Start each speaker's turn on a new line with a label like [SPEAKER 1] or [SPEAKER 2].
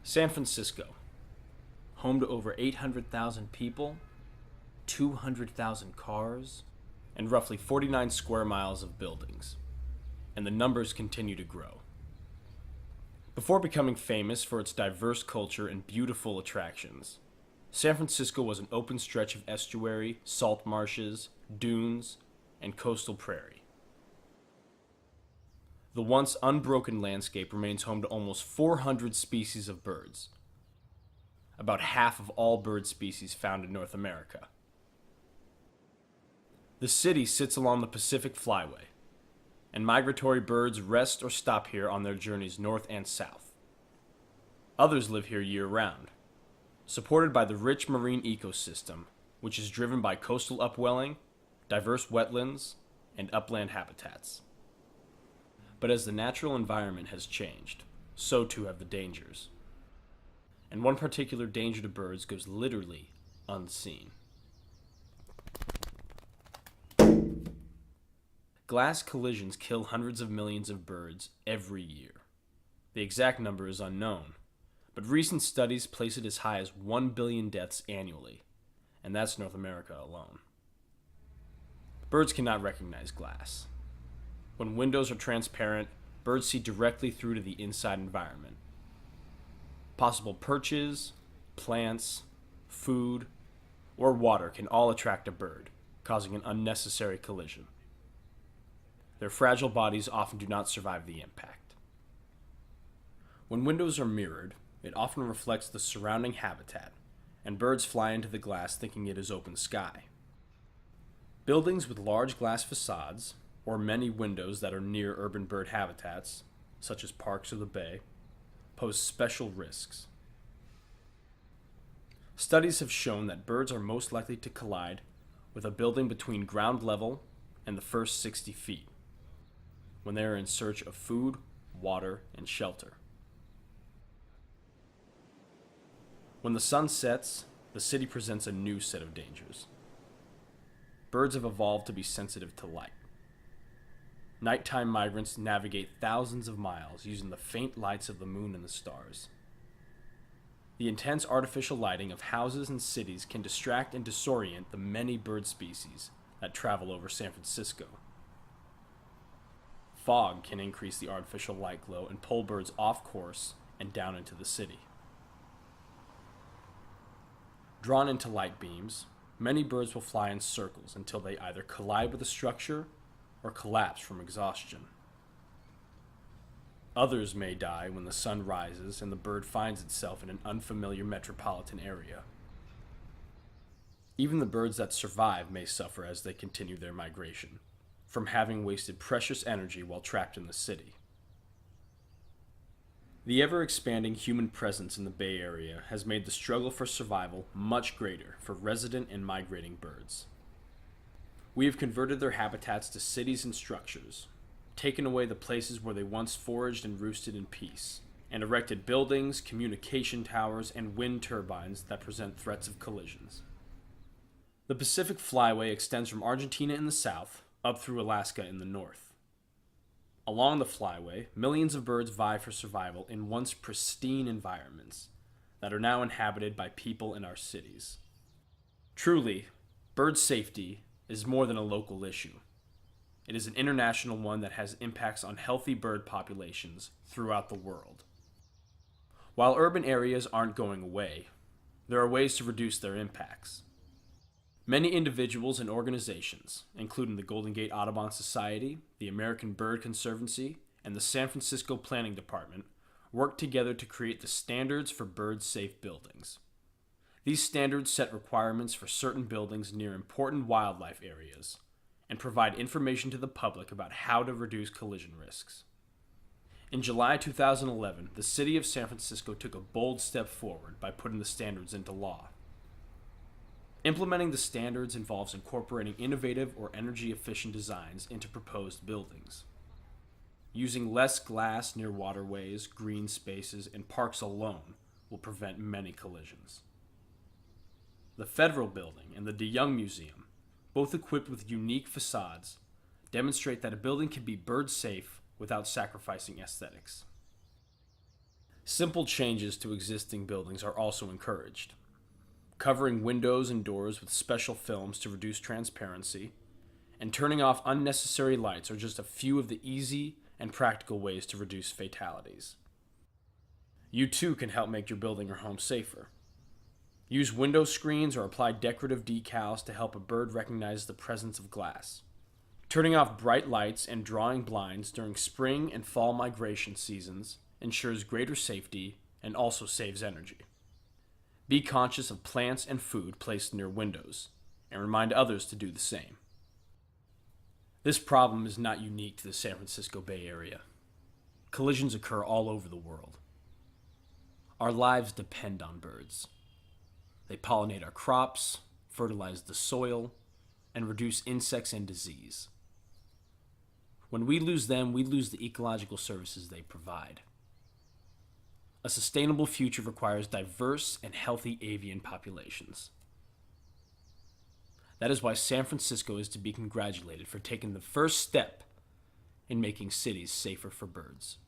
[SPEAKER 1] San Francisco, home to over 800,000 people, 200,000 cars, and roughly 49 square miles of buildings. And the numbers continue to grow. Before becoming famous for its diverse culture and beautiful attractions, San Francisco was an open stretch of estuary, salt marshes, dunes, and coastal prairie. The once unbroken landscape remains home to almost 400 species of birds, about half of all bird species found in North America. The city sits along the Pacific Flyway, and migratory birds rest or stop here on their journeys north and south. Others live here year-round, supported by the rich marine ecosystem, which is driven by coastal upwelling, diverse wetlands, and upland habitats. But as the natural environment has changed, so too have the dangers. And one particular danger to birds goes literally unseen. Glass collisions kill hundreds of millions of birds every year. The exact number is unknown, but recent studies place it as high as 1 billion deaths annually, and that's North America alone. Birds cannot recognize glass. When windows are transparent, birds see directly through to the inside environment. Possible perches, plants, food, or water can all attract a bird, causing an unnecessary collision. Their fragile bodies often do not survive the impact. When windows are mirrored, it often reflects the surrounding habitat, and birds fly into the glass thinking it is open sky. Buildings with large glass facades, or many windows that are near urban bird habitats, such as parks or the bay, pose special risks. Studies have shown that birds are most likely to collide with a building between ground level and the first 60 feet, when they are in search of food, water, and shelter. When the sun sets, the city presents a new set of dangers. Birds have evolved to be sensitive to light. Nighttime migrants navigate thousands of miles using the faint lights of the moon and the stars. The intense artificial lighting of houses and cities can distract and disorient the many bird species that travel over San Francisco. Fog can increase the artificial light glow and pull birds off course and down into the city. Drawn into light beams, many birds will fly in circles until they either collide with a structure or collapse from exhaustion. Others may die when the sun rises and the bird finds itself in an unfamiliar metropolitan area. Even the birds that survive may suffer as they continue their migration, from having wasted precious energy while trapped in the city. The ever-expanding human presence in the Bay Area has made the struggle for survival much greater for resident and migrating birds. We have converted their habitats to cities and structures, taken away the places where they once foraged and roosted in peace, and erected buildings, communication towers, and wind turbines that present threats of collisions. The Pacific Flyway extends from Argentina in the south up through Alaska in the north. Along the flyway, millions of birds vie for survival in once pristine environments that are now inhabited by people in our cities. Truly, bird safety is more than a local issue. It is an international one that has impacts on healthy bird populations throughout the world. While urban areas aren't going away, there are ways to reduce their impacts. Many individuals and organizations, including the Golden Gate Audubon Society, the American Bird Conservancy, and the San Francisco Planning Department, work together to create the standards for bird-safe buildings. These standards set requirements for certain buildings near important wildlife areas and provide information to the public about how to reduce collision risks. In July 2011, the city of San Francisco took a bold step forward by putting the standards into law. Implementing the standards involves incorporating innovative or energy-efficient designs into proposed buildings. Using less glass near waterways, green spaces, and parks alone will prevent many collisions. The Federal Building and the DeYoung Museum, both equipped with unique facades, demonstrate that a building can be bird safe without sacrificing aesthetics. Simple changes to existing buildings are also encouraged. Covering windows and doors with special films to reduce transparency, and turning off unnecessary lights are just a few of the easy and practical ways to reduce fatalities. You too can help make your building or home safer. Use window screens or apply decorative decals to help a bird recognize the presence of glass. Turning off bright lights and drawing blinds during spring and fall migration seasons ensures greater safety and also saves energy. Be conscious of plants and food placed near windows, and remind others to do the same. This problem is not unique to the San Francisco Bay Area. Collisions occur all over the world. Our lives depend on birds. They pollinate our crops, fertilize the soil, and reduce insects and disease. When we lose them, we lose the ecological services they provide. A sustainable future requires diverse and healthy avian populations. That is why San Francisco is to be congratulated for taking the first step in making cities safer for birds.